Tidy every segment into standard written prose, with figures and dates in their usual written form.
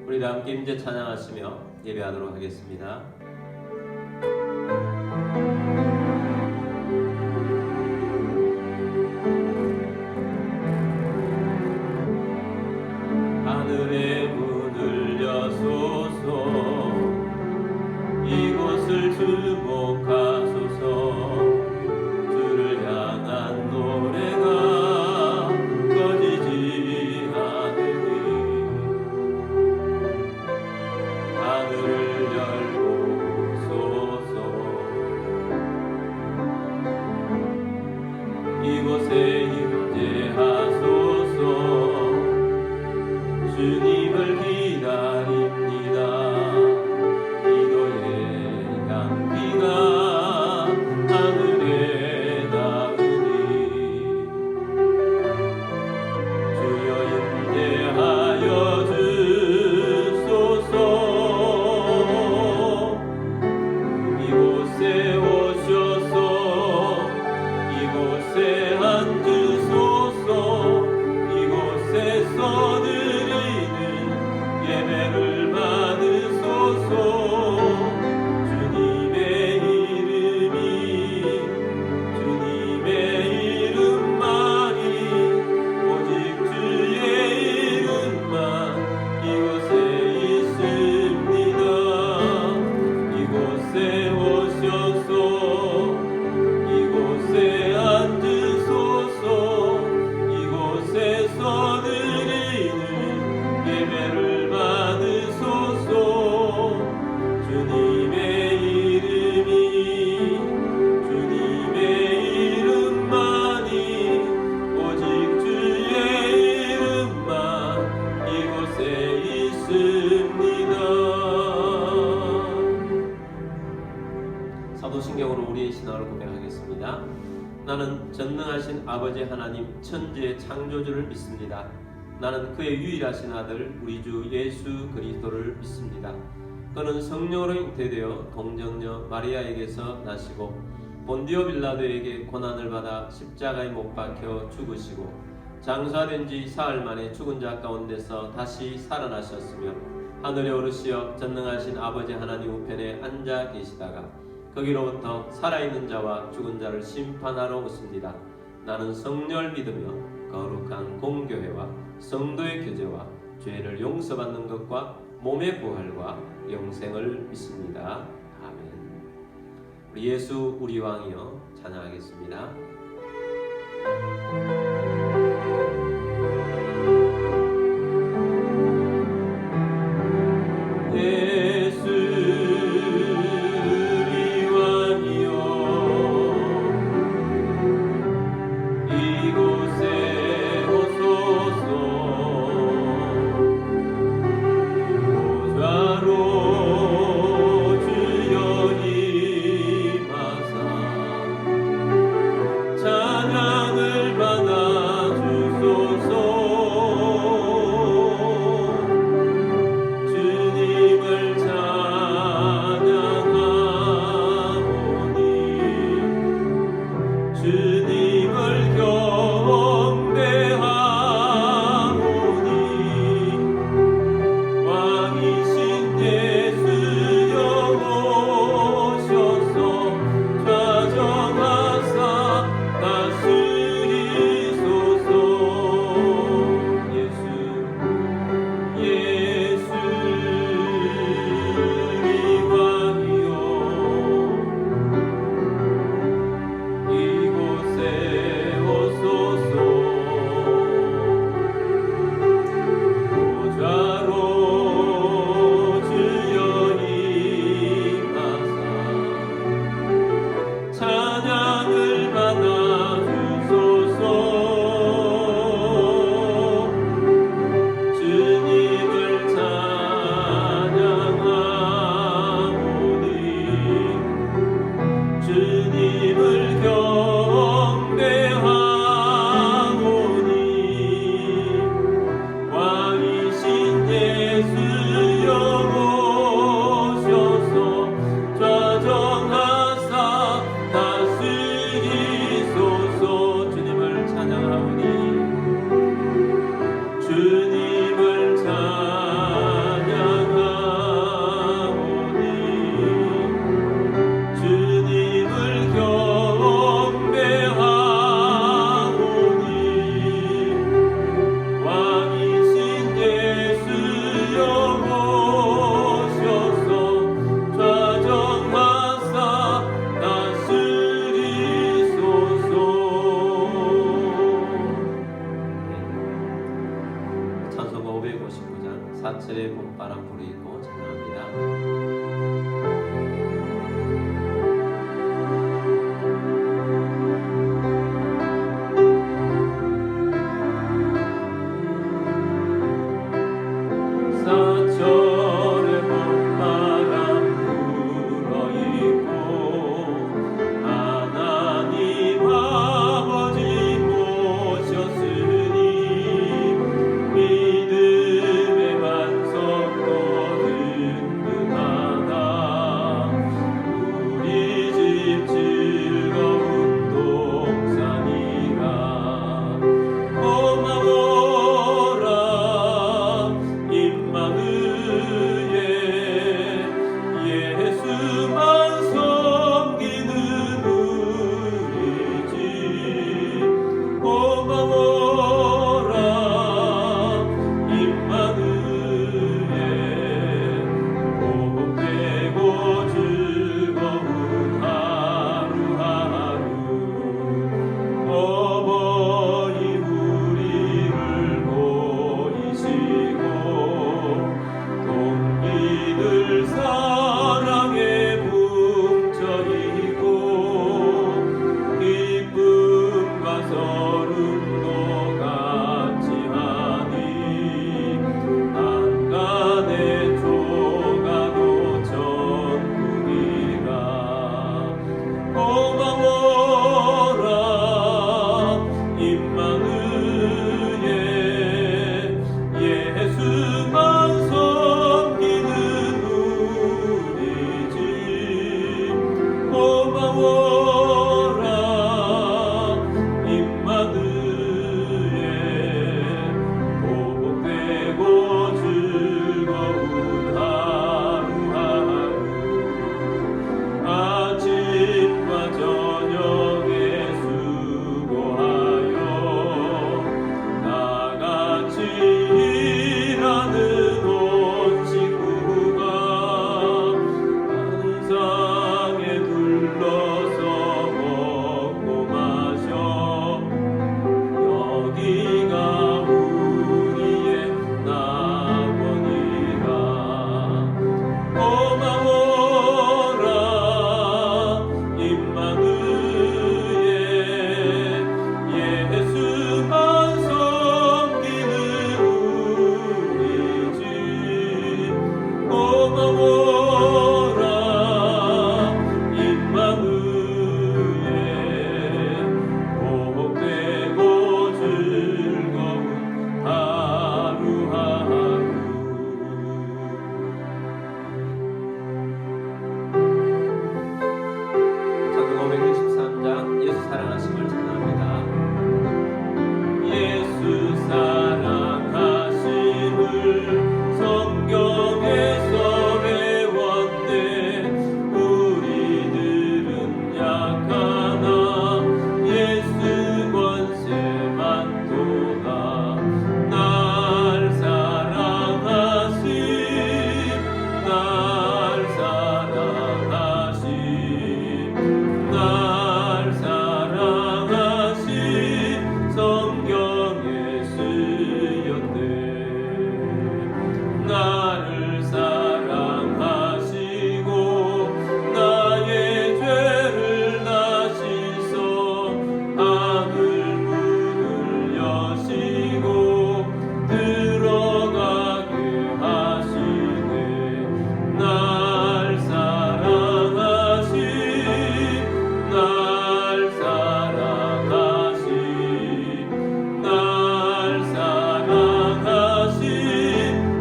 우리 다 함께 임재 찬양하시며 예배하도록 하겠습니다. 하늘의 문을 여소서, 이곳을 주목하소서. 주를 향한 노래가 꺼지지 않으니 하늘을 열고소서. 이곳에 임재하소서. 주님을 기다립니다. 기도의 향기가 하늘에 닿으니 주여 임재하여 주소서. 이곳에 오셔서 이곳에 앉으소서. 이곳에서 드리는 예배를 받으소서. 주님의 이름만이, 오직 주의 이름만 이곳에 있습니다. 이곳에 오셔서 이곳에 앉으소서. 이곳에서 드리는 예배를 받으소서. 주님의 이름만이, 오직 주의 이름만 이곳에 있습니다. 사도신경으로 우리의 신앙을 고백하겠습니다. 나는 전능하신 아버지 하나님 천지의 창조주를 믿습니다. 나는 그의 유일하신 아들 우리 주 예수 그리스도를 믿습니다. 그는 성령으로 잉태되어 동정녀 마리아에게서 나시고 본디오 빌라도에게 고난을 받아 십자가에 못 박혀 죽으시고 장사된 지 사흘 만에 죽은 자 가운데서 다시 살아나셨으며 하늘에 오르시어 전능하신 아버지 하나님 우편에 앉아 계시다가 거기로부터 살아있는 자와 죽은 자를 심판하러 오십니다. 나는 성령을 믿으며 거룩한 공교회와 성도의 교제와 죄를 용서받는 것과 몸의 부활과 영생을 믿습니다. 아멘. 우리 예수 우리 왕이여 찬양하겠습니다. 찬양을 받아 사철의 봄바람 부르고 찬양합니다.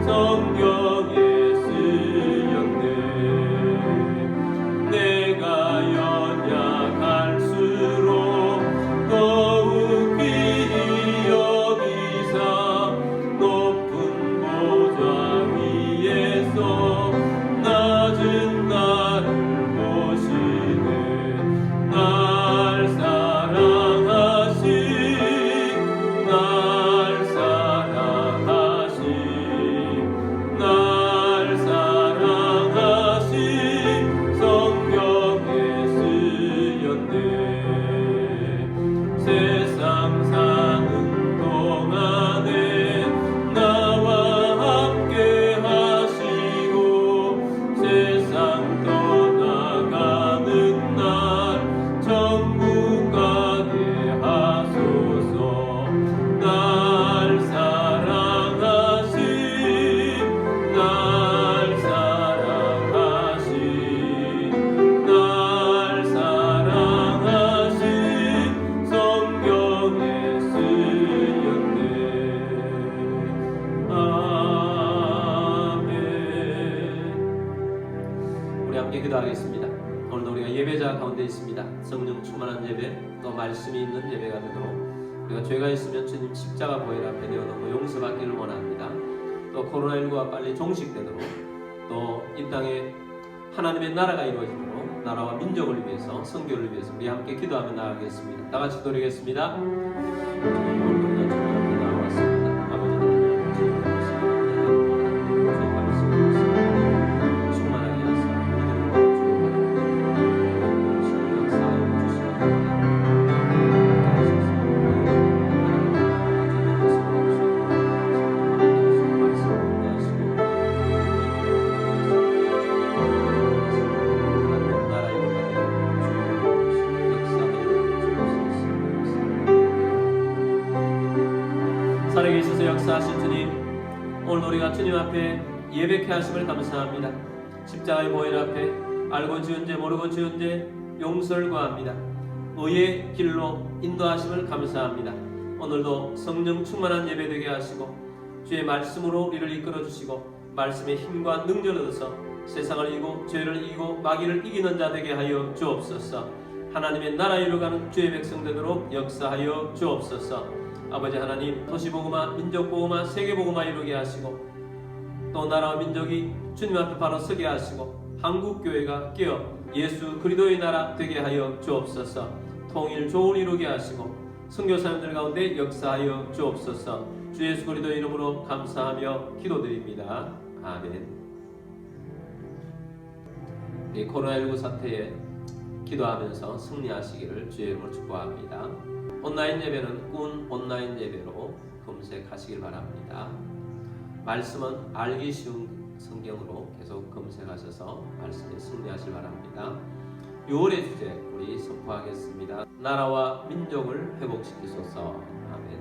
성경 함께 기도하겠습니다. 오늘도 우리가 예배자 가운데 있습니다. 성령 충만한 예배, 또 말씀이 있는 예배가 되도록 우리가 죄가 있으면 주님 십자가 보혈 앞에 내어놓고 용서받기를 원합니다. 또 코로나19가 빨리 종식되도록 또 이 땅에 하나님의 나라가 이루어지도록 나라와 민족을 위해서 선교를 위해서 우리 함께 기도하며 나아가겠습니다. 다 같이 기도하겠습니다. 오늘도 주님 앞에 나왔습니다. 아버지 하나님 주님 주의 말씀을 충만하게 하사 믿음으로 주의 역사하여 주시옵소서. 살아계 있어서 역사하신 주님, 오늘 우리가 주님 앞에 예배케 하심을 감사합니다. 십자가의 보혈 앞에 알고 지은 죄 모르고 지은 죄 용서를 구합니다. 의의 길로 인도하심을 감사합니다. 오늘도 성령 충만한 예배 되게 하시고 주의 말씀으로 우리를 이끌어 주시고 말씀의 힘과 능력을 얻어서 세상을 이기고 죄를 이기고 마귀를 이기는 자 되게 하여 주옵소서. 하나님의 나라 이루어가는 주의 백성 되도록 역사하여 주옵소서. 아버지 하나님, 도시복음화, 민족복음화, 세계복음화 이루게 하시고 또 나라와 민족이 주님 앞에 바로 서게 하시고 한국교회가 깨어 예수 그리스도의 나라 되게 하여 주옵소서. 통일 조언 이루게 하시고 선교사님들 가운데 역사하여 주옵소서. 주 예수 그리스도 이름으로 감사하며 기도드립니다. 아멘. 이 코로나19 사태에 기도하면서 승리하시기를 주의 이름으로 축복합니다. 온라인 예배는 꾼 온라인 예배로 검색하시길 바랍니다. 말씀은 알기 쉬운 성경으로 계속 검색하셔서 말씀에 승리하시길 바랍니다. 6월의 주제 우리 선포하겠습니다. 나라와 민족을 회복시키소서. 아멘.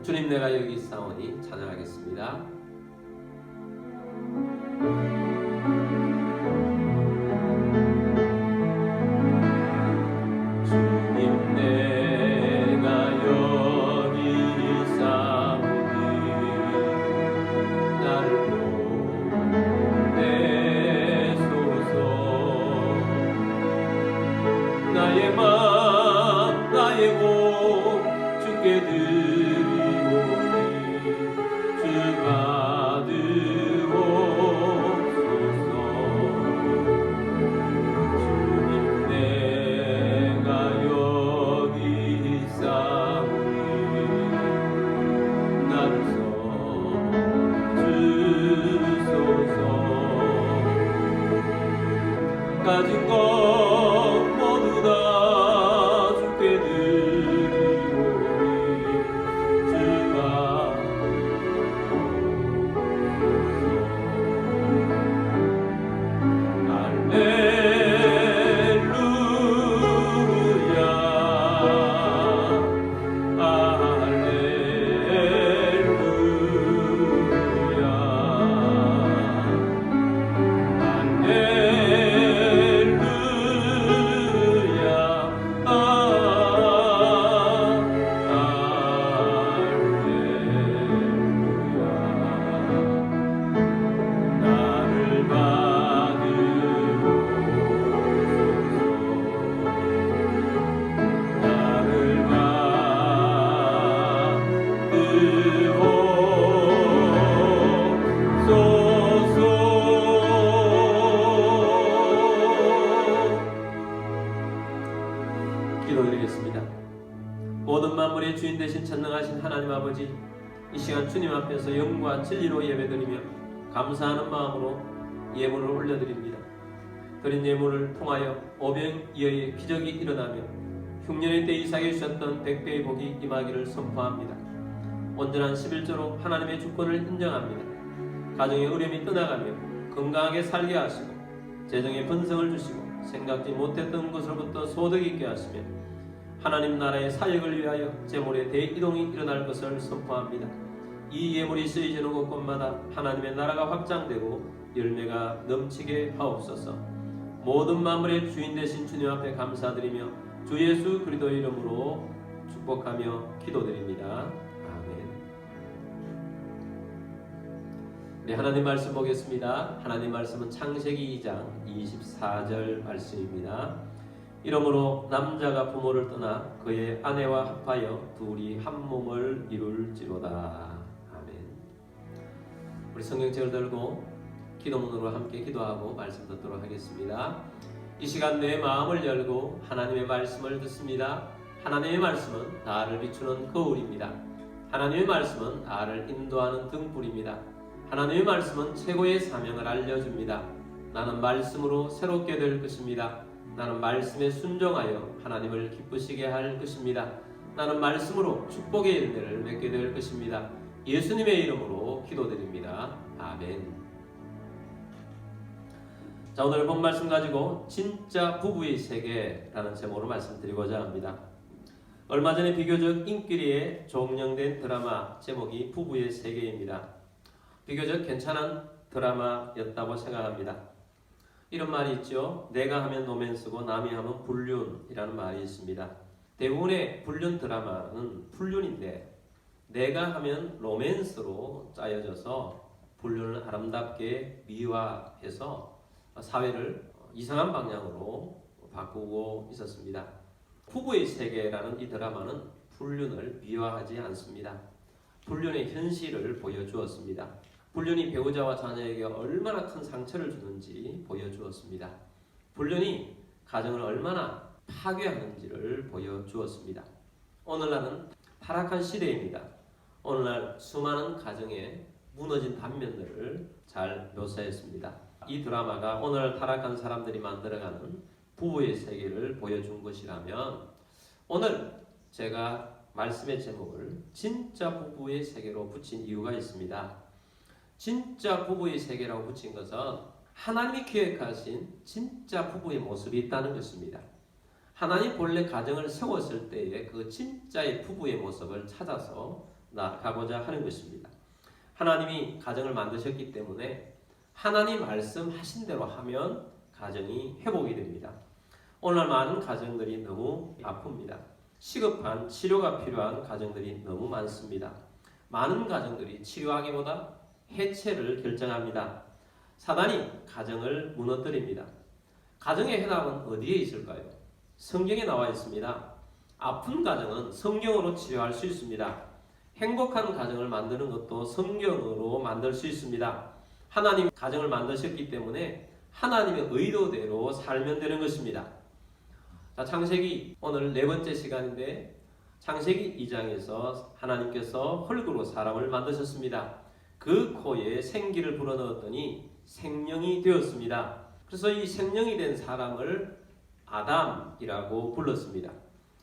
주님 내가 여기 있사오니 찬양하겠습니다. 가진 것 모두 다 주께 드리오니 주가 할렐루야 기도드리겠습니다. 모든 만물의 주인 되신 전능하신 하나님 아버지, 이 시간 주님 앞에서 영과 진리로 예배드리며 감사하는 마음으로 예물을 올려드립니다. 드린 예물을 통하여 오병이어의 기적이 일어나며 흉년의 때 이삭에 주셨던 백배의 복이 임하기를 선포합니다. 온전한 11조로 하나님의 주권을 인정합니다. 가정의 어려움이 떠나가며 건강하게 살게 하시고 재정의 번성을 주시고 생각지 못했던 것으로부터 소득이 있게 하시며 하나님 나라의 사역을 위하여 재물의 대이동이 일어날 것을 선포합니다. 이 예물이 쓰여지는 곳곳마다 하나님의 나라가 확장되고 열매가 넘치게 하옵소서. 모든 만물의 주인 되신 주님 앞에 감사드리며 주 예수 그리스도의 이름으로 축복하며 기도드립니다. 아멘. 네, 하나님 말씀 보겠습니다. 하나님 말씀은 창세기 2장 24절 말씀입니다. 이러므로 남자가 부모를 떠나 그의 아내와 합하여 둘이 한 몸을 이룰지로다. 아멘. 우리 성경책을 들고 기도문으로 함께 기도하고 말씀 듣도록 하겠습니다. 이 시간 내 마음을 열고 하나님의 말씀을 듣습니다. 하나님의 말씀은 나를 비추는 거울입니다. 하나님의 말씀은 나를 인도하는 등불입니다. 하나님의 말씀은 최고의 사명을 알려줍니다. 나는 말씀으로 새롭게 될 것입니다. 나는 말씀에 순종하여 하나님을 기쁘시게 할 것입니다. 나는 말씀으로 축복의 열매를 맺게 될 것입니다. 예수님의 이름으로 기도드립니다. 아멘. 자, 오늘 본 말씀 가지고 진짜 부부의 세계라는 제목으로 말씀드리고자 합니다. 얼마 전에 비교적 인기리에 종영된 드라마 제목이 부부의 세계입니다. 비교적 괜찮은 드라마였다고 생각합니다. 이런 말이 있죠. 내가 하면 로맨스고 남이 하면 불륜이라는 말이 있습니다. 대부분의 불륜 드라마는 불륜인데 내가 하면 로맨스로 짜여져서 불륜을 아름답게 미화해서 사회를 이상한 방향으로 바꾸고 있었습니다. 부부의 세계라는 이 드라마는 불륜을 미화하지 않습니다. 불륜의 현실을 보여주었습니다. 불륜이 배우자와 자녀에게 얼마나 큰 상처를 주는지 보여주었습니다. 불륜이 가정을 얼마나 파괴하는지를 보여주었습니다. 오늘날은 타락한 시대입니다. 오늘날 수많은 가정에 무너진 단면들을 잘 묘사했습니다. 이 드라마가 오늘 타락한 사람들이 만들어가는 부부의 세계를 보여준 것이라면 오늘 제가 말씀의 제목을 진짜 부부의 세계로 붙인 이유가 있습니다. 진짜 부부의 세계라고 붙인 것은 하나님이 기획하신 진짜 부부의 모습이 있다는 것입니다. 하나님 본래 가정을 세웠을 때의 그 진짜의 부부의 모습을 찾아서 나아가고자 하는 것입니다. 하나님이 가정을 만드셨기 때문에 하나님 말씀하신 대로 하면 가정이 회복이 됩니다. 오늘 많은 가정들이 너무 아픕니다. 시급한 치료가 필요한 가정들이 너무 많습니다. 많은 가정들이 치료하기보다 해체를 결정합니다. 사단이 가정을 무너뜨립니다. 가정의 해답은 어디에 있을까요? 성경에 나와 있습니다. 아픈 가정은 성경으로 치료할 수 있습니다. 행복한 가정을 만드는 것도 성경으로 만들 수 있습니다. 하나님 가정을 만드셨기 때문에 하나님의 의도대로 살면 되는 것입니다. 자, 창세기 오늘 네 번째 시간인데 창세기 2장에서 하나님께서 흙으로 사람을 만드셨습니다. 그 코에 생기를 불어넣었더니 생명이 되었습니다. 그래서 이 생명이 된 사람을 아담이라고 불렀습니다.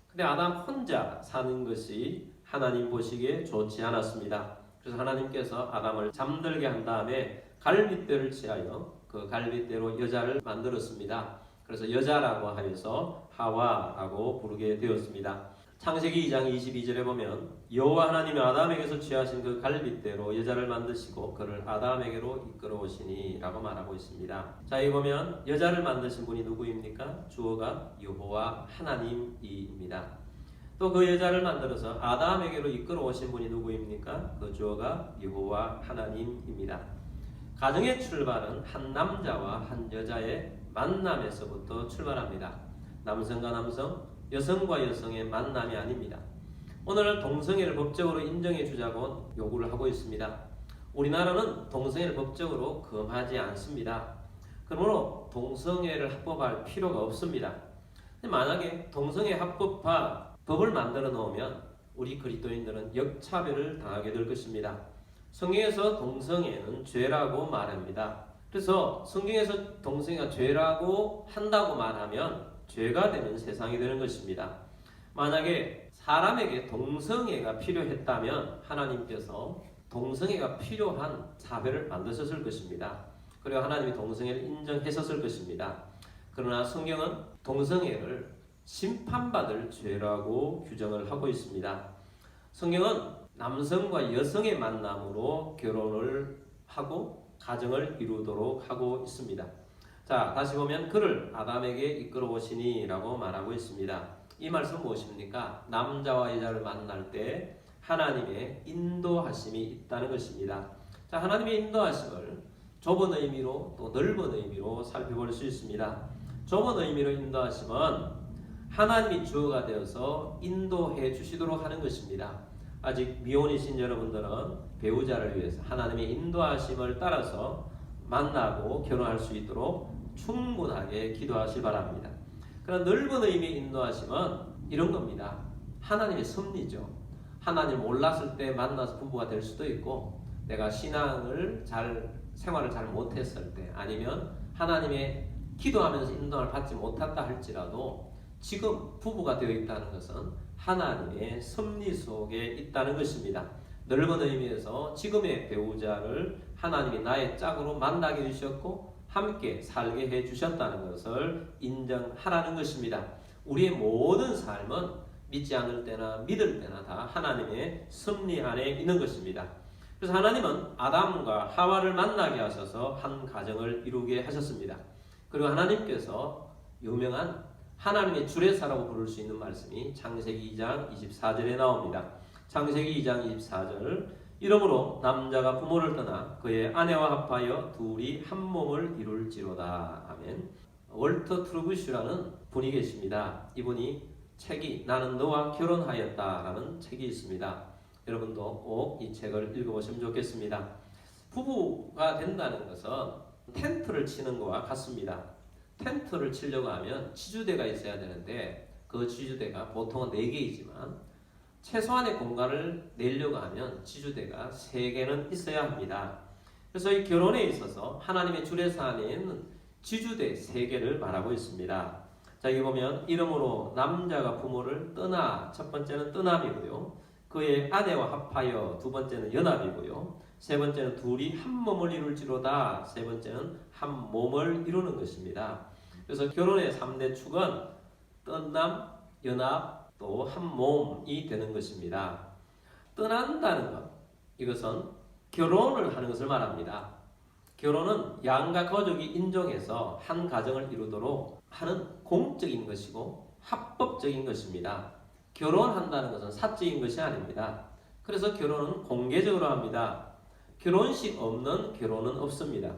근데 아담 혼자 사는 것이 하나님 보시기에 좋지 않았습니다. 그래서 하나님께서 아담을 잠들게 한 다음에 갈빗대를 취하여 그 갈빗대로 여자를 만들었습니다. 그래서 여자라고 하여서 하와라고 부르게 되었습니다. 창세기 2장 22절에 보면 여호와 하나님이 아담에게서 취하신 그 갈빗대로 여자를 만드시고 그를 아담에게로 이끌어오시니 라고 말하고 있습니다. 자, 여기 보면 여자를 만드신 분이 누구입니까? 주어가 여호와 하나님입니다. 또 그 여자를 만들어서 아담에게로 이끌어오신 분이 누구입니까? 그 주어가 여호와 하나님입니다. 가정의 출발은 한 남자와 한 여자의 만남에서부터 출발합니다. 남성과 남성, 여성과 여성의 만남이 아닙니다. 오늘 동성애를 법적으로 인정해 주자고 요구를 하고 있습니다. 우리나라는 동성애를 법적으로 금하지 않습니다. 그러므로 동성애를 합법화할 필요가 없습니다. 만약에 동성애 합법화 법을 만들어 놓으면 우리 그리스도인들은 역차별을 당하게 될 것입니다. 성경에서 동성애는 죄라고 말합니다. 그래서 성경에서 동성애가 죄라고 한다고 말하면 죄가 되는 세상이 되는 것입니다. 만약에 사람에게 동성애가 필요했다면 하나님께서 동성애가 필요한 사회를 만드셨을 것입니다. 그리고 하나님이 동성애를 인정했었을 것입니다. 그러나 성경은 동성애를 심판받을 죄라고 규정을 하고 있습니다. 성경은 남성과 여성의 만남으로 결혼을 하고 가정을 이루도록 하고 있습니다. 자, 다시 보면 그를 아담에게 이끌어 오시니 라고 말하고 있습니다. 이 말씀은 무엇입니까? 남자와 여자를 만날 때 하나님의 인도하심이 있다는 것입니다. 자, 하나님의 인도하심을 좁은 의미로 또 넓은 의미로 살펴볼 수 있습니다. 좁은 의미로 인도하심은 하나님이 주어가 되어서 인도해 주시도록 하는 것입니다. 아직 미혼이신 여러분들은 배우자를 위해서 하나님의 인도하심을 따라서 만나고 결혼할 수 있도록 충분하게 기도하시기 바랍니다. 그러나 넓은 의미의 인도하심은 이런 겁니다. 하나님의 섭리죠. 하나님을 몰랐을 때 만나서 부부가 될 수도 있고, 내가 생활을 잘 못했을 때, 아니면 하나님의 기도하면서 인도를 받지 못했다 할지라도 지금 부부가 되어 있다는 것은 하나님의 섭리 속에 있다는 것입니다. 넓은 의미에서 지금의 배우자를 하나님이 나의 짝으로 만나게 해주셨고 함께 살게 해주셨다는 것을 인정하라는 것입니다. 우리의 모든 삶은 믿지 않을 때나 믿을 때나 다 하나님의 섭리 안에 있는 것입니다. 그래서 하나님은 아담과 하와를 만나게 하셔서 한 가정을 이루게 하셨습니다. 그리고 하나님께서 유명한 하나님의 주례사라고 부를 수 있는 말씀이 창세기 2장 24절에 나옵니다. 창세기 2장 24절, 이러므로 남자가 부모를 떠나 그의 아내와 합하여 둘이 한 몸을 이룰지로다. 아멘. 월터 트루브슈라는 분이 계십니다. 이분이 책이 나는 너와 결혼하였다 라는 책이 있습니다. 여러분도 꼭 이 책을 읽어보시면 좋겠습니다. 부부가 된다는 것은 텐트를 치는 것과 같습니다. 텐트를 치려고 하면 지주대가 있어야 되는데 그 지주대가 보통은 4개이지만 최소한의 공간을 내려고 하면 지주대가 3개는 있어야 합니다. 그래서 이 결혼에 있어서 하나님의 주례사 안에 있는 지주대 3개를 말하고 있습니다. 자, 여기 보면 이러므로 남자가 부모를 떠나, 첫 번째는 떠남이고요. 그의 아내와 합하여, 두 번째는 연합이고요. 세 번째는 둘이 한 몸을 이룰지로다. 세 번째는 한 몸을 이루는 것입니다. 그래서 결혼의 3대 축은 떠남, 연합, 또 한 몸이 되는 것입니다. 떠난다는 것, 이것은 결혼을 하는 것을 말합니다. 결혼은 양가 가족이 인정해서 한 가정을 이루도록 하는 공적인 것이고 합법적인 것입니다. 결혼한다는 것은 사적인 것이 아닙니다. 그래서 결혼은 공개적으로 합니다. 결혼식 없는 결혼은 없습니다.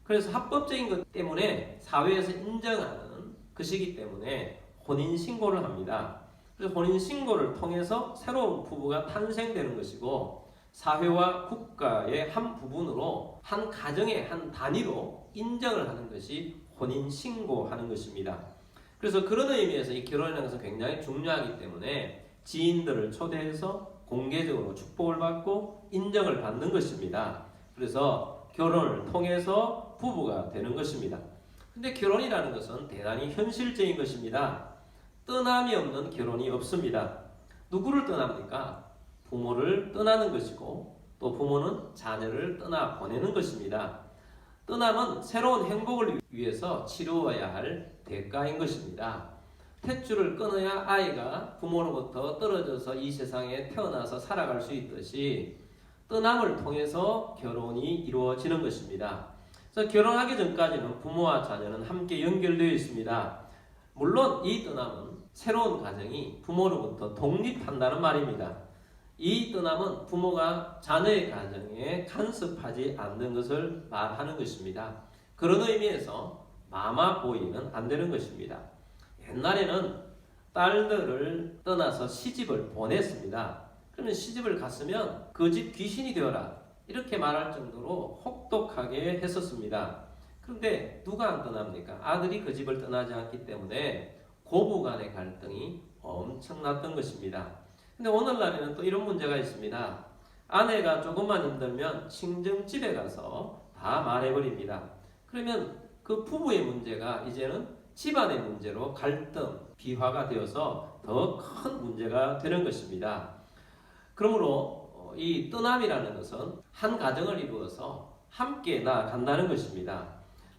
그래서 합법적인 것 때문에 사회에서 인정하는 것이기 때문에 혼인신고를 합니다. 그래서 혼인신고를 통해서 새로운 부부가 탄생되는 것이고 사회와 국가의 한 부분으로 한 가정의 한 단위로 인정을 하는 것이 혼인신고하는 것입니다. 그래서 그런 의미에서 이 결혼이라는 것은 굉장히 중요하기 때문에 지인들을 초대해서 공개적으로 축복을 받고 인정을 받는 것입니다. 그래서 결혼을 통해서 부부가 되는 것입니다. 근데 결혼이라는 것은 대단히 현실적인 것입니다. 떠남이 없는 결혼이 없습니다. 누구를 떠납니까? 부모를 떠나는 것이고 또 부모는 자녀를 떠나 보내는 것입니다. 떠남은 새로운 행복을 위해서 치루어야 할 대가인 것입니다. 탯줄을 끊어야 아이가 부모로부터 떨어져서 이 세상에 태어나서 살아갈 수 있듯이 떠남을 통해서 결혼이 이루어지는 것입니다. 그래서 결혼하기 전까지는 부모와 자녀는 함께 연결되어 있습니다. 물론 이 떠남은 새로운 가정이 부모로부터 독립한다는 말입니다. 이 떠남은 부모가 자녀의 가정에 간섭하지 않는 것을 말하는 것입니다. 그런 의미에서 마마보이는 안 되는 것입니다. 옛날에는 딸들을 떠나서 시집을 보냈습니다. 그러면 시집을 갔으면 그 집 귀신이 되어라 이렇게 말할 정도로 혹독하게 했었습니다. 그런데 누가 안 떠납니까? 아들이 그 집을 떠나지 않기 때문에 고부 간의 갈등이 엄청났던 것입니다. 근데 오늘날에는 또 이런 문제가 있습니다. 아내가 조금만 힘들면 친정집에 가서 다 말해버립니다. 그러면 그 부부의 문제가 이제는 집안의 문제로 갈등, 비화가 되어서 더 큰 문제가 되는 것입니다. 그러므로 이 떠남이라는 것은 한 가정을 이루어서 함께 나아간다는 것입니다.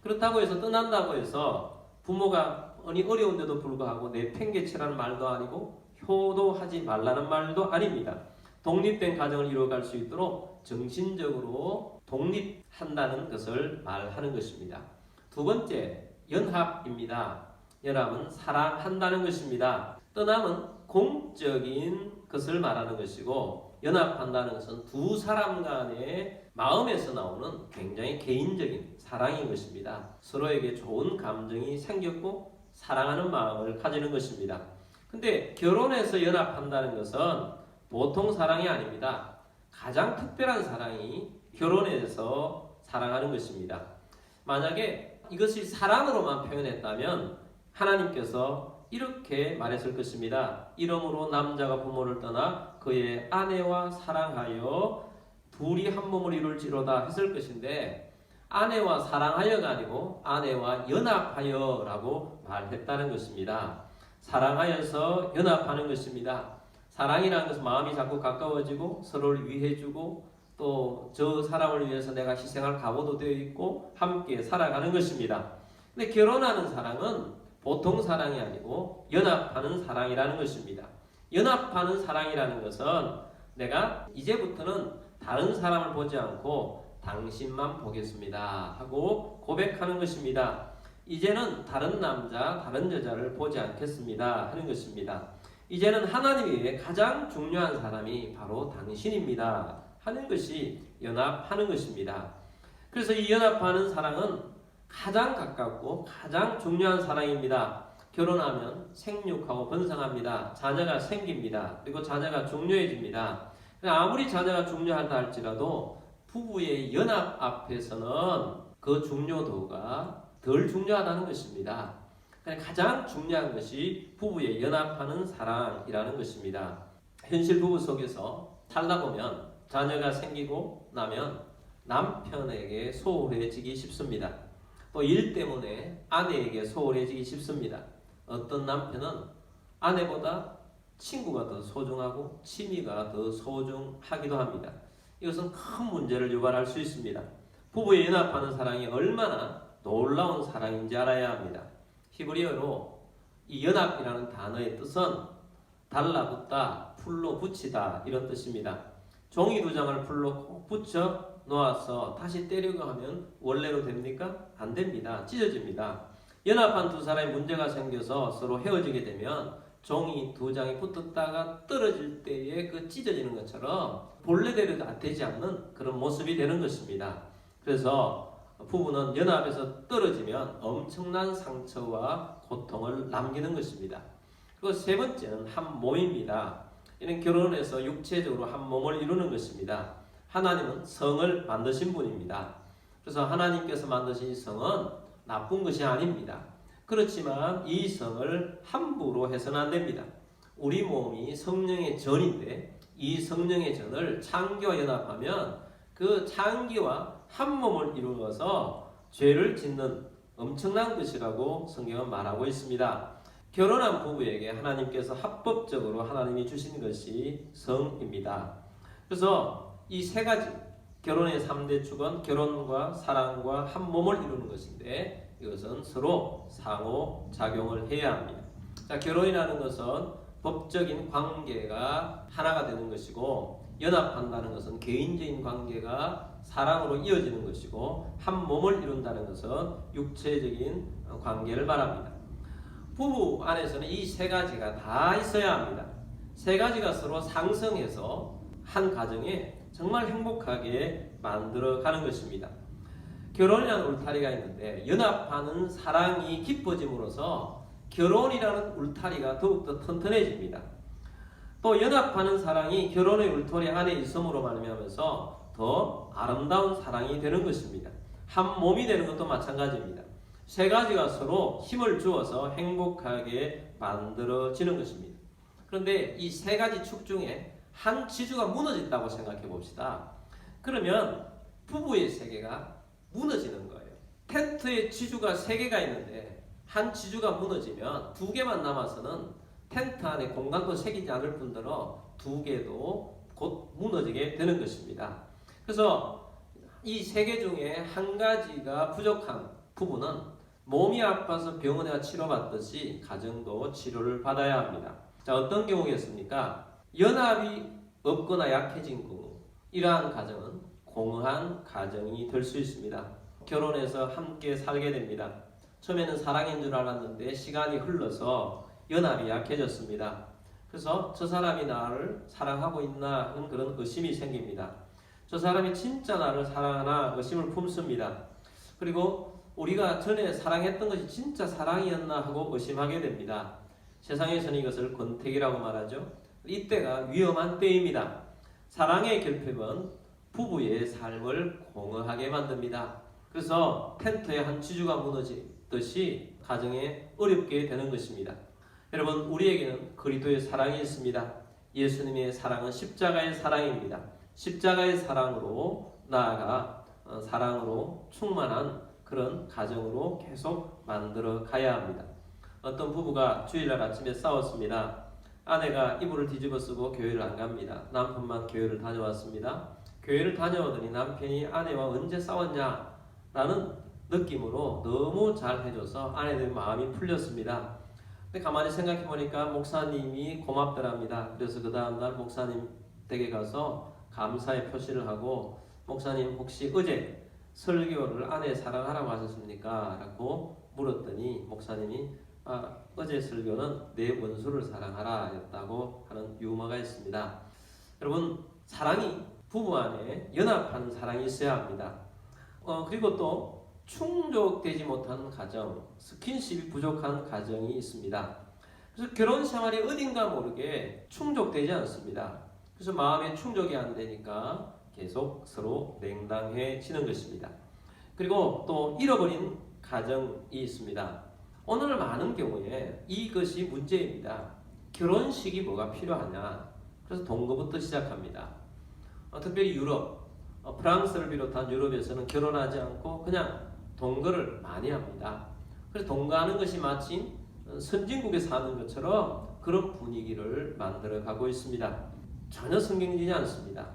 그렇다고 해서 떠난다고 해서 부모가 어려운데도 불구하고 내팽개치라는 말도 아니고 효도하지 말라는 말도 아닙니다. 독립된 가정을 이루어갈 수 있도록 정신적으로 독립한다는 것을 말하는 것입니다. 두 번째, 연합입니다. 연합은 사랑한다는 것입니다. 떠남은 공적인 것을 말하는 것이고 연합한다는 것은 두 사람 간의 마음에서 나오는 굉장히 개인적인 사랑인 것입니다. 서로에게 좋은 감정이 생겼고 사랑하는 마음을 가지는 것입니다. 근데 결혼해서 연합한다는 것은 보통 사랑이 아닙니다. 가장 특별한 사랑이 결혼해서 사랑하는 것입니다. 만약에 이것이 사랑으로만 표현했다면 하나님께서 이렇게 말했을 것입니다. 이러므로 남자가 부모를 떠나 그의 아내와 사랑하여 둘이 한 몸을 이룰지로다 했을 것인데, 아내와 사랑하여가 아니고 아내와 연합하여라고 말했다는 것입니다. 사랑하여서 연합하는 것입니다. 사랑이라는 것은 마음이 자꾸 가까워지고 서로를 위해주고 또 저 사람을 위해서 내가 희생할 각오도 되어 있고 함께 살아가는 것입니다. 근데 결혼하는 사랑은 보통 사랑이 아니고 연합하는 사랑이라는 것입니다. 연합하는 사랑이라는 것은 내가 이제부터는 다른 사람을 보지 않고 당신만 보겠습니다 하고 고백하는 것입니다. 이제는 다른 남자, 다른 여자를 보지 않겠습니다 하는 것입니다. 이제는 하나님 외에 가장 중요한 사람이 바로 당신입니다 하는 것이 연합하는 것입니다. 그래서 이 연합하는 사랑은 가장 가깝고 가장 중요한 사랑입니다. 결혼하면 생육하고 번성합니다. 자녀가 생깁니다. 그리고 자녀가 중요해집니다. 아무리 자녀가 중요하다 할지라도 부부의 연합 앞에서는 그 중요도가 덜 중요하다는 것입니다. 가장 중요한 것이 부부의 연합하는 사랑이라는 것입니다. 현실 부부 속에서 살다 보면 자녀가 생기고 나면 남편에게 소홀해지기 쉽습니다. 또 일 때문에 아내에게 소홀해지기 쉽습니다. 어떤 남편은 아내보다 친구가 더 소중하고 취미가 더 소중하기도 합니다. 이것은 큰 문제를 유발할 수 있습니다. 부부의 연합하는 사랑이 얼마나 놀라운 사랑인지 알아야 합니다. 히브리어로 이 연합이라는 단어의 뜻은 달라붙다, 풀로 붙이다 이런 뜻입니다. 종이 두 장을 풀로 꼭 붙여 놓아서 다시 때리고 하면 원래로 됩니까? 안 됩니다. 찢어집니다. 연합한 두 사람의 문제가 생겨서 서로 헤어지게 되면 종이 두 장이 붙었다가 떨어질 때에 그 찢어지는 것처럼 본래대로 되지 않는 그런 모습이 되는 것입니다. 그래서 부부는 연합에서 떨어지면 엄청난 상처와 고통을 남기는 것입니다. 그리고 세 번째는 한 몸입니다. 이는 결혼해서 육체적으로 한 몸을 이루는 것입니다. 하나님은 성을 만드신 분입니다. 그래서 하나님께서 만드신 성은 나쁜 것이 아닙니다. 그렇지만 이 성을 함부로 해서는 안 됩니다. 우리 몸이 성령의 전인데 이 성령의 전을 창기와 연합하면 그 창기와 한 몸을 이루어서 죄를 짓는 엄청난 것이라고 성경은 말하고 있습니다. 결혼한 부부에게 하나님께서 합법적으로 하나님이 주신 것이 성입니다. 그래서 이 세 가지 결혼의 3대 축은 결혼과 사랑과 한 몸을 이루는 것인데 이것은 서로 상호작용을 해야 합니다. 자, 결혼이라는 것은 법적인 관계가 하나가 되는 것이고 연합한다는 것은 개인적인 관계가 사랑으로 이어지는 것이고 한 몸을 이룬다는 것은 육체적인 관계를 말합니다. 부부 안에서는 이 세 가지가 다 있어야 합니다. 세 가지가 서로 상성해서 한 가정에 정말 행복하게 만들어가는 것입니다. 결혼이라는 울타리가 있는데 연합하는 사랑이 깊어짐으로써 결혼이라는 울타리가 더욱더 튼튼해집니다. 또 연합하는 사랑이 결혼의 울타리 안에 있음으로 말미암아서 더 아름다운 사랑이 되는 것입니다. 한 몸이 되는 것도 마찬가지입니다. 세 가지가 서로 힘을 주어서 행복하게 만들어지는 것입니다. 그런데 이 세 가지 축 중에 한 지주가 무너진다고 생각해 봅시다. 그러면 부부의 세계가 무너지는 거예요. 텐트에 지주가 3개가 있는데 한 지주가 무너지면 2개만 남아서는 텐트 안에 공간도 새기지 않을 뿐더러 2개도 곧 무너지게 되는 것입니다. 그래서 이 3개 중에 한 가지가 부족한 부부는 몸이 아파서 병원에 치료받듯이 가정도 치료를 받아야 합니다. 자, 어떤 경우겠습니까? 연합이 없거나 약해진 경우, 이러한 가정은 공허한 가정이 될 수 있습니다. 결혼해서 함께 살게 됩니다. 처음에는 사랑인 줄 알았는데 시간이 흘러서 연합이 약해졌습니다. 그래서 저 사람이 나를 사랑하고 있나 하는 그런 의심이 생깁니다. 저 사람이 진짜 나를 사랑하나 의심을 품습니다. 그리고 우리가 전에 사랑했던 것이 진짜 사랑이었나 하고 의심하게 됩니다. 세상에서는 이것을 권태기라고 말하죠. 이때가 위험한 때입니다. 사랑의 결핍은 부부의 삶을 공허하게 만듭니다. 그래서 텐트에 한 지주가 무너지듯이 가정에 어렵게 되는 것입니다. 여러분, 우리에게는 그리스도의 사랑이 있습니다. 예수님의 사랑은 십자가의 사랑입니다. 십자가의 사랑으로 나아가 사랑으로 충만한 그런 가정으로 계속 만들어 가야 합니다. 어떤 부부가 주일날 아침에 싸웠습니다. 아내가 이불을 뒤집어 쓰고 교회를 안 갑니다. 남편만 교회를 다녀왔습니다. 교회를 다녀오더니 남편이 아내와 언제 싸웠냐 라는 느낌으로 너무 잘 해줘서 아내들 마음이 풀렸습니다. 근데 가만히 생각해 보니까 목사님이 고맙더랍니다. 그래서 그 다음날 목사님 댁에 가서 감사의 표시를 하고, 목사님 혹시 어제 설교를 아내 사랑하라고 하셨습니까? 라고 물었더니 목사님이 어제 설교는 내 원수를 사랑하라 였다고 하는 유머가 있습니다. 여러분, 사랑이 부부 안에 연합하는 사랑이 있어야 합니다. 그리고 또 충족되지 못한 가정, 스킨십이 부족한 가정이 있습니다. 그래서 결혼 생활이 어딘가 모르게 충족되지 않습니다. 그래서 마음의 충족이 안 되니까 계속 서로 냉담해지는 것입니다. 그리고 또 잃어버린 가정이 있습니다. 오늘 많은 경우에 이것이 문제입니다. 결혼식이 뭐가 필요하냐? 그래서 동거부터 시작합니다. 특별히 유럽, 프랑스를 비롯한 유럽에서는 결혼하지 않고 그냥 동거를 많이 합니다. 그래서 동거하는 것이 마치 선진국에 사는 것처럼 그런 분위기를 만들어가고 있습니다. 전혀 성경적이지 않습니다.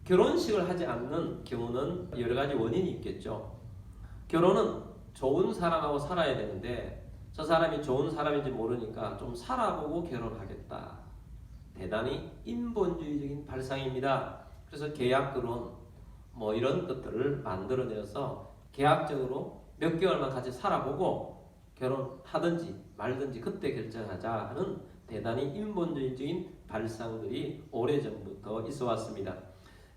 결혼식을 하지 않는 경우는 여러 가지 원인이 있겠죠. 결혼은 좋은 사람하고 살아야 되는데 저 사람이 좋은 사람인지 모르니까 좀 살아보고 결혼하겠다. 대단히 인본주의적인 발상입니다. 그래서 계약결혼 이런 것들을 만들어내서 계약적으로 몇 개월만 같이 살아보고 결혼하든지 말든지 그때 결정하자 하는 대단히 인본주의적인 발상들이 오래전부터 있어 왔습니다.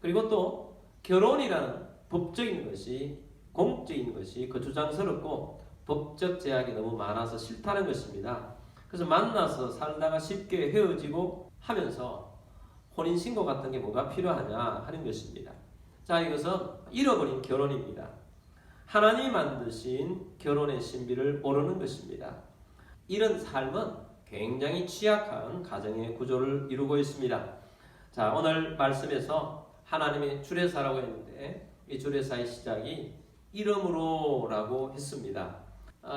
그리고 또 결혼이라는 법적인 것이, 공적인 것이 거추장스럽고 법적 제약이 너무 많아서 싫다는 것입니다. 그래서 만나서 살다가 쉽게 헤어지고 하면서 혼인신고 같은 게 뭐가 필요하냐 하는 것입니다. 자, 이것은 잃어버린 결혼입니다. 하나님이 만드신 결혼의 신비를 모르는 것입니다. 이런 삶은 굉장히 취약한 가정의 구조를 이루고 있습니다. 자, 오늘 말씀에서 하나님의 주례사라고 했는데 이 주례사의 시작이 이름으로 라고 했습니다.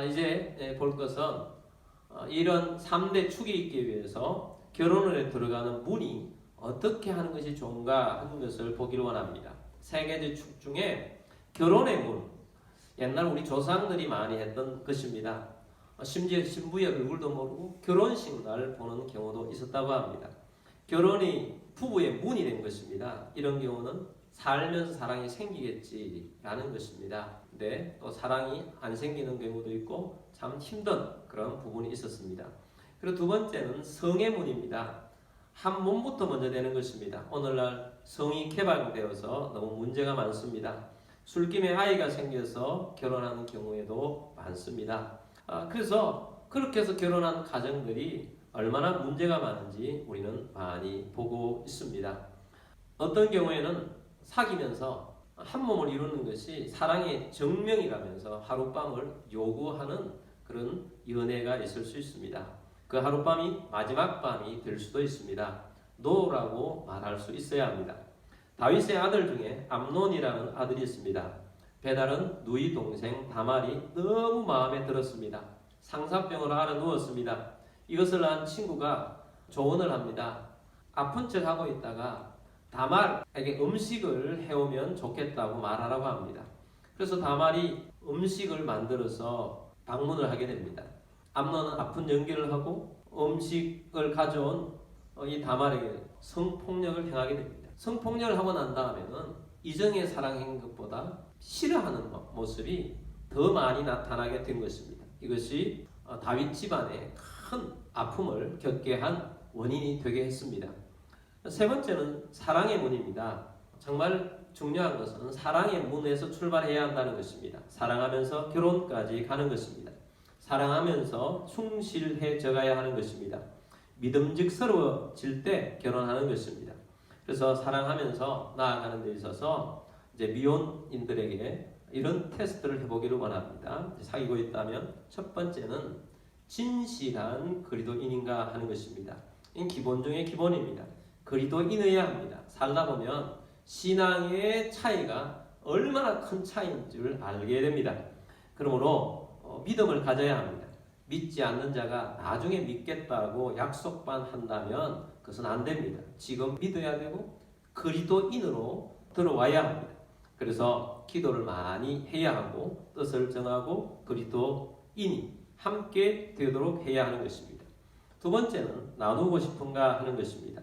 이제 볼 것은 이런 3대 축이 있기 위해서 결혼에 들어가는 문이 어떻게 하는 것이 좋은가 하는 것을 보기를 원합니다. 3개의 축 중에 결혼의 문, 옛날 우리 조상들이 많이 했던 것입니다. 심지어 신부의 얼굴도 모르고 결혼식 날 보는 경우도 있었다고 합니다. 결혼이 부부의 문이 된 것입니다. 이런 경우는 살면서 사랑이 생기겠지라는 것입니다. 근데 또 사랑이 안 생기는 경우도 있고 참 힘든 그런 부분이 있었습니다. 그리고 두 번째는 성의 문입니다. 한 몸부터 먼저 되는 것입니다. 오늘날 성이 개방되어서 너무 문제가 많습니다. 술김에 아이가 생겨서 결혼하는 경우에도 많습니다. 그래서 그렇게 해서 결혼한 가정들이 얼마나 문제가 많은지 우리는 많이 보고 있습니다. 어떤 경우에는 사귀면서 한 몸을 이루는 것이 사랑의 증명이라면서 하룻밤을 요구하는 그런 연애가 있을 수 있습니다. 그 하룻밤이 마지막 밤이 될 수도 있습니다. 노라고 말할 수 있어야 합니다. 다윗의 아들 중에 암논이라는 아들이 있습니다. 베달은 누이 동생 다말이 너무 마음에 들었습니다. 상사병으로 앓아 누웠습니다. 이것을 안 친구가 조언을 합니다. 아픈 척 하고 있다가 다말에게 음식을 해오면 좋겠다고 말하라고 합니다. 그래서 다말이 음식을 만들어서 방문을 하게 됩니다. 암논은 아픈 연기를 하고 음식을 가져온 이 다말에게 성폭력을 행하게 됩니다. 성폭력을 하고 난 다음에는 이정의 사랑한 것보다 싫어하는 모습이 더 많이 나타나게 된 것입니다. 이것이 다윗 집안에 큰 아픔을 겪게 한 원인이 되게 했습니다. 세 번째는 사랑의 문입니다. 정말 중요한 것은 사랑의 문에서 출발해야 한다는 것입니다. 사랑하면서 결혼까지 가는 것입니다. 사랑하면서 충실해져 가야 하는 것입니다. 믿음직스러워질 때 결혼하는 것입니다. 그래서 사랑하면서 나아가는 데 있어서 이제 미혼인들에게 이런 테스트를 해보기를 원합니다. 사귀고 있다면 첫 번째는 진실한 그리스도인인가 하는 것입니다. 이 기본 중에 기본입니다. 그리스도인이어야 합니다. 살다 보면 신앙의 차이가 얼마나 큰 차이인 줄 알게 됩니다. 그러므로 믿음을 가져야 합니다. 믿지 않는 자가 나중에 믿겠다고 약속만 한다면 그것은 안 됩니다. 지금 믿어야 되고 그리스도인으로 들어와야 합니다. 그래서 기도를 많이 해야 하고 뜻을 정하고 그리스도인이 함께 되도록 해야 하는 것입니다. 두 번째는 나누고 싶은가 하는 것입니다.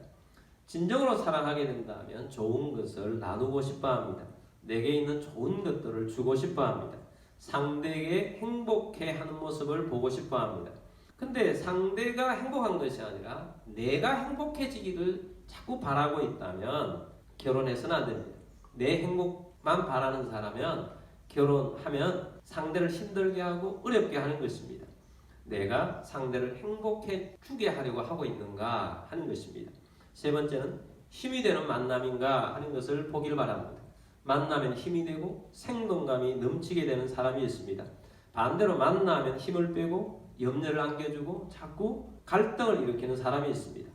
진정으로 사랑하게 된다면 좋은 것을 나누고 싶어 합니다. 내게 있는 좋은 것들을 주고 싶어 합니다. 상대에게 행복해하는 모습을 보고 싶어 합니다. 근데 상대가 행복한 것이 아니라 내가 행복해지기를 자꾸 바라고 있다면 결혼해서는 안 됩니다. 내 행복만 바라는 사람은 결혼하면 상대를 힘들게 하고 어렵게 하는 것입니다. 내가 상대를 행복해 주게 하려고 하고 있는가 하는 것입니다. 세 번째는 힘이 되는 만남인가 하는 것을 보기를 바랍니다. 만나면 힘이 되고 생동감이 넘치게 되는 사람이 있습니다. 반대로 만나면 힘을 빼고 염려를 안겨주고 자꾸 갈등을 일으키는 사람이 있습니다.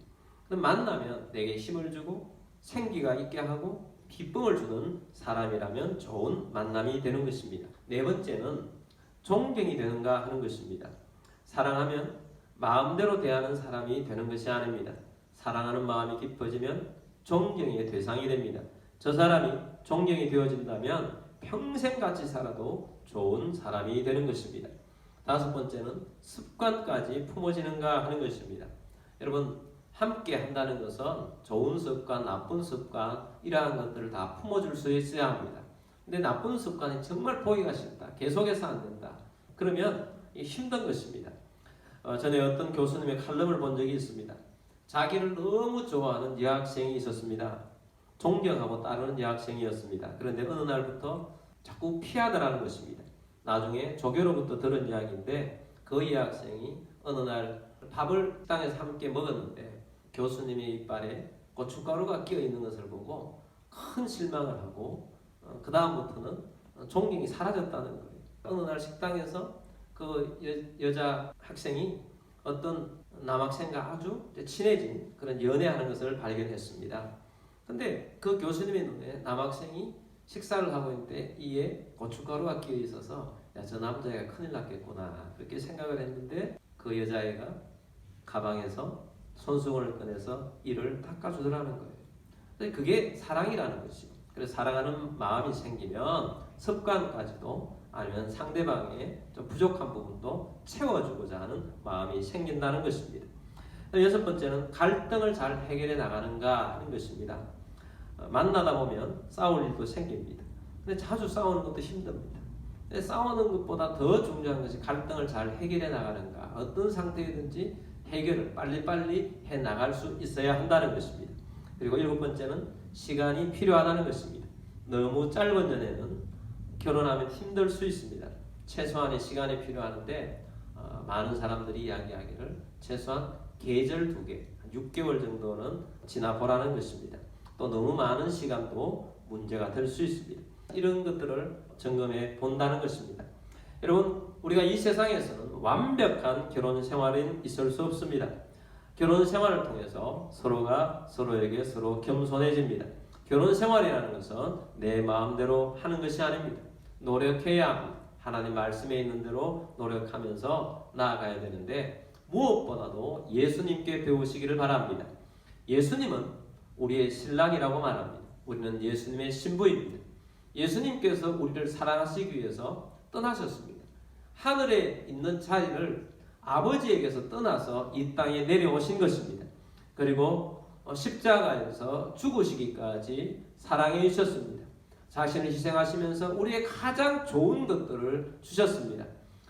만나면 내게 힘을 주고 생기가 있게 하고 기쁨을 주는 사람이라면 좋은 만남이 되는 것입니다. 네 번째는 존경이 되는가 하는 것입니다. 사랑하면 마음대로 대하는 사람이 되는 것이 아닙니다. 사랑하는 마음이 깊어지면 존경의 대상이 됩니다. 저 사람이 존경이 되어진다면 평생 같이 살아도 좋은 사람이 되는 것입니다. 다섯 번째는 습관까지 품어지는가 하는 것입니다. 여러분 함께 한다는 것은 좋은 습관, 나쁜 습관 이러한 것들을 다 품어줄 수 있어야 합니다. 근데 나쁜 습관이 정말 보기가 싫다. 계속해서 안 된다. 그러면 힘든 것입니다. 전에 어떤 교수님의 칼럼을 본 적이 있습니다. 자기를 너무 좋아하는 여학생이 있었습니다. 존경하고 따르는 여학생이었습니다. 그런데 어느 날부터 자꾸 피하더라는 것입니다. 나중에 조교로부터 들은 이야기인데 그 여학생이 어느 날 밥을 식당에서 함께 먹었는데 교수님의 이빨에 고춧가루가 끼어 있는 것을 보고 큰 실망을 하고 그 다음부터는 존경이 사라졌다는 거예요. 어느 날 식당에서 그 여자 학생이 어떤 남학생과 아주 친해진 그런 연애하는 것을 발견했습니다. 근데 그 교수님의 눈에 남학생이 식사를 하고 있는데 이에 고춧가루가 끼어 있어서 야, 저 남자애가 큰일 났겠구나 그렇게 생각을 했는데 그 여자애가 가방에서 손수건을 꺼내서 이를 닦아주더라는 거예요. 근데 그게 사랑이라는 것이죠. 그래서 사랑하는 마음이 생기면 습관까지도 아니면 상대방의 좀 부족한 부분도 채워주고자 하는 마음이 생긴다는 것입니다. 여섯 번째는 갈등을 잘 해결해 나가는가 하는 것입니다. 만나다 보면 싸울 일도 생깁니다. 근데 자주 싸우는 것도 힘듭니다. 근데 싸우는 것보다 더 중요한 것이 갈등을 잘 해결해 나가는가. 어떤 상태이든지 해결을 빨리빨리 해 나갈 수 있어야 한다는 것입니다. 그리고 일곱 번째는 시간이 필요하다는 것입니다. 너무 짧은 연애는 결혼하면 힘들 수 있습니다. 최소한의 시간이 필요한데 많은 사람들이 이야기하기를 최소한 계절 2개, 6개월 정도는 지나보라는 것입니다. 또 너무 많은 시간도 문제가 될 수 있습니다. 이런 것들을 점검해 본다는 것입니다. 여러분, 우리가 이 세상에서는 완벽한 결혼 생활은 있을 수 없습니다. 결혼 생활을 통해서 서로가 서로에게 서로 겸손해집니다. 결혼 생활이라는 것은 내 마음대로 하는 것이 아닙니다. 노력해야 합니다. 하나님 말씀에 있는 대로 노력하면서 나아가야 되는데 무엇보다도 예수님께 배우시기를 바랍니다. 예수님은 우리의 신랑이라고 말합니다. 우리는 예수님의 신부입니다. 예수님께서 우리를 사랑하시기 위해서 떠나셨습니다. 하늘에 있는 자리를 아버지에게서 떠나서 이 땅에 내려오신 것입니다. 그리고 십자가에서 죽으시기까지 사랑해 주셨습니다. 자신을 희생하시면서 우리의 가장 좋은 것들을 주셨습니다.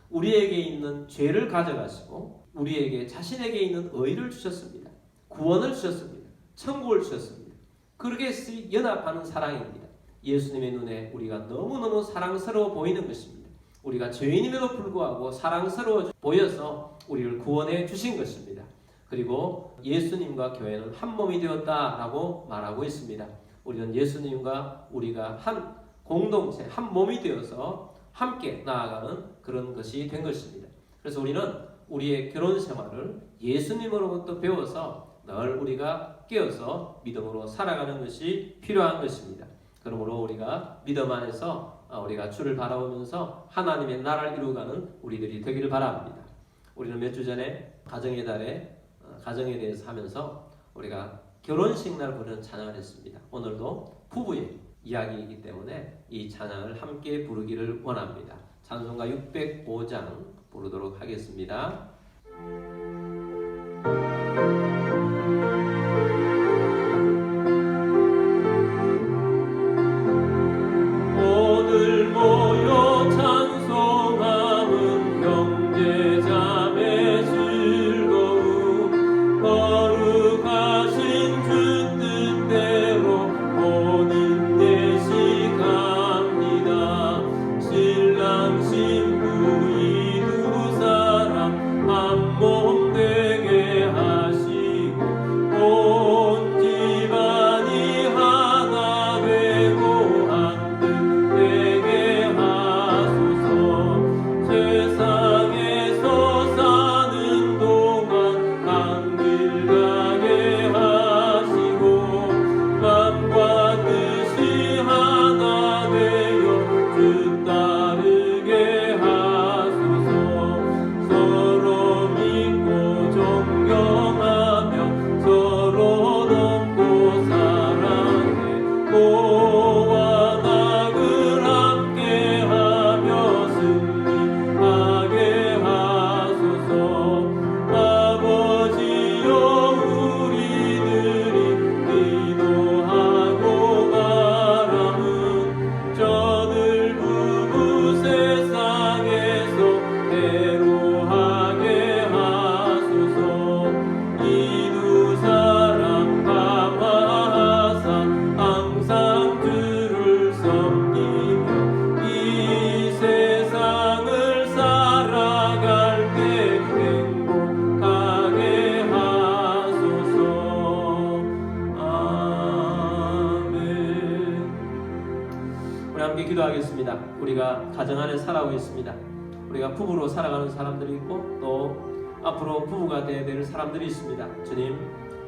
우리에게 있는 죄를 가져가시고 우리에게 자신에게 있는 의를 주셨습니다. 구원을 주셨습니다. 천국을 주셨습니다. 그렇게 연합하는 사랑입니다. 예수님의 눈에 우리가 너무너무 사랑스러워 보이는 것입니다. 우리가 죄인임에도 불구하고 사랑스러워 보여서 우리를 구원해 주신 것입니다. 그리고 예수님과 교회는 한 몸이 되었다라고 말하고 있습니다. 우리는 예수님과 우리가 한 공동체, 한 몸이 되어서 함께 나아가는 그런 것이 된 것입니다. 그래서 우리는 우리의 결혼 생활을 예수님으로부터 배워서 늘 우리가 깨어서 믿음으로 살아가는 것이 필요한 것입니다. 그러므로 우리가 믿음 안에서 우리가 주를 바라보면서 하나님의 나라를 이루어가는 우리들이 되기를 바랍니다. 우리는 몇 주 전에 가정의 달에 가정에 대해서 하면서 우리가 결혼식 날 부르는 찬양을 했습니다. 오늘도 부부의 이야기이기 때문에 이 찬양을 함께 부르기를 원합니다. 찬송가 605장 부르도록 하겠습니다. 오늘 모여 찬송함은 형제자매 즐거움 거룩하신 주 뜻대로 본인 예식합니다. 신랑 신부 이 두 사람 한 몸 되게 하시고 온 집안이 하나 되고 한 뜻 되게 하소서. 세상에서 사는 동안 한 길 가게 하시고 맘과 뜻이 하나 되어 주 따르게 하소서. 서로 믿고 존경하며 서로 돕고 사랑해 모와 낙을 함께하며 승리하게 하소서. 아버지여 우리들이 기도하고 바람은 저들 부부 세상에서 대로하게 하소서. 이 두 사람 감화하사 항상 주를 섬기며 이 세상을 살아갈 때 행복하게 하소서. 아멘. 우리 함께 기도하겠습니다. 우리가 가정 안에 살아오고 있습니다. 우리가 부부로 살아가는 사람들이 있고 또 앞으로 부부가 되어야 될 사람들이 있습니다. 주님,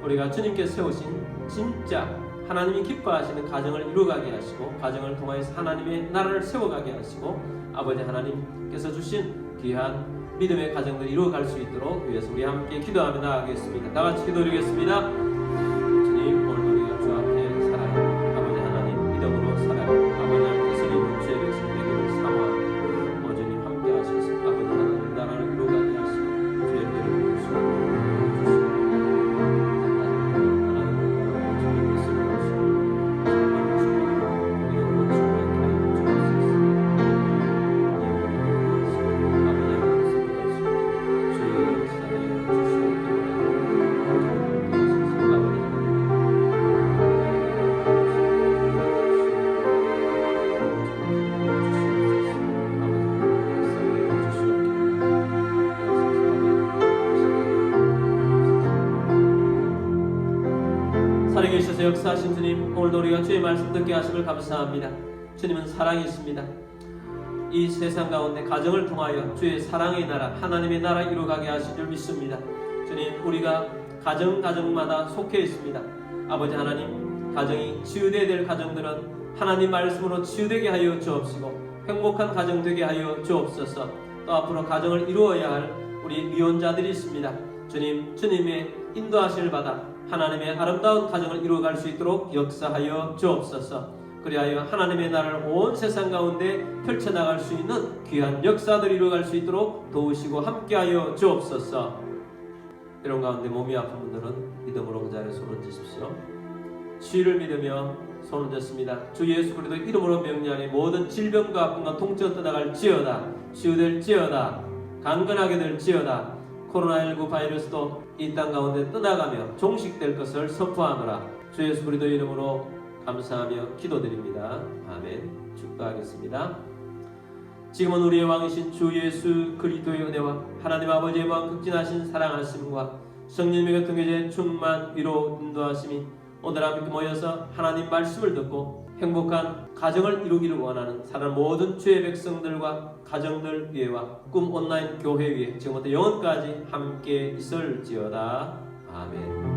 우리가 주님께 세우신 진짜 하나님이 기뻐하시는 가정을 이루어가게 하시고 가정을 통하여서 하나님의 나라를 세워가게 하시고 아버지 하나님께서 주신 귀한 믿음의 가정들이 이루어갈 수 있도록 위해서 우리 함께 기도하며 나아가겠습니다. 다같이 기도드리겠습니다. 주님, 오늘 우리가 주 앞에 살아요. 아버지 하나님 믿음으로 살아요. 아버지 하나님께서 이룬 죄의 백성되기를 사모하고 주님 함께 하셔서 아버지 하나님 나라를 이루어가게 하시고 주의 뜻을 이루시고 살아계셔서 역사하신 주님, 오늘도 우리가 주의 말씀 듣게 하심을 감사합니다. 주님은 사랑이십니다. 이 세상 가운데 가정을 통하여 주의 사랑의 나라, 하나님의 나라 이루어가게 하신 줄 믿습니다. 주님, 우리가 가정마다 속해 있습니다. 아버지 하나님, 가정이 치유되어야 될 가정들은 하나님 말씀으로 치유되게 하여 주옵시고 행복한 가정 되게 하여 주옵소서. 또 앞으로 가정을 이루어야 할 우리 미혼자들이 있습니다. 주님, 주님의 인도하심을 받아 하나님의 아름다운 가정을 이루어갈 수 있도록 역사하여 주옵소서. 그리하여 하나님의 나라를 온 세상 가운데 펼쳐나갈 수 있는 귀한 역사들을 이루어갈 수 있도록 도우시고 함께하여 주옵소서. 이런 가운데 몸이 아픈 분들은 믿음으로 그 자리에 손을 드십시오. 치유를 믿으며 손을 댔습니다. 주 예수 그리스도 이름으로 명령하니 모든 질병과 아픔과 통증을 떠나갈지어다. 치유될지어다. 강건하게 될지어다. 코로나19 바이러스도 이 땅 가운데 떠나가며 종식될 것을 선포하노라. 주 예수 그리스도 이름으로 감사하며 기도드립니다. 아멘. 축도하겠습니다. 지금은 우리의 왕이신 주 예수 그리스도의 은혜와 하나님 아버지의 왕 극진하신 사랑하심과 성령님의 교통의 충만 위로 인도하심이 오늘 함께 모여서 하나님 말씀을 듣고 행복한 가정을 이루기를 원하는 사랑 모든 주의 백성들과 가정들 위에와 꿈 온라인 교회 위에 지금부터 영원까지 함께 있을지어다. 아멘.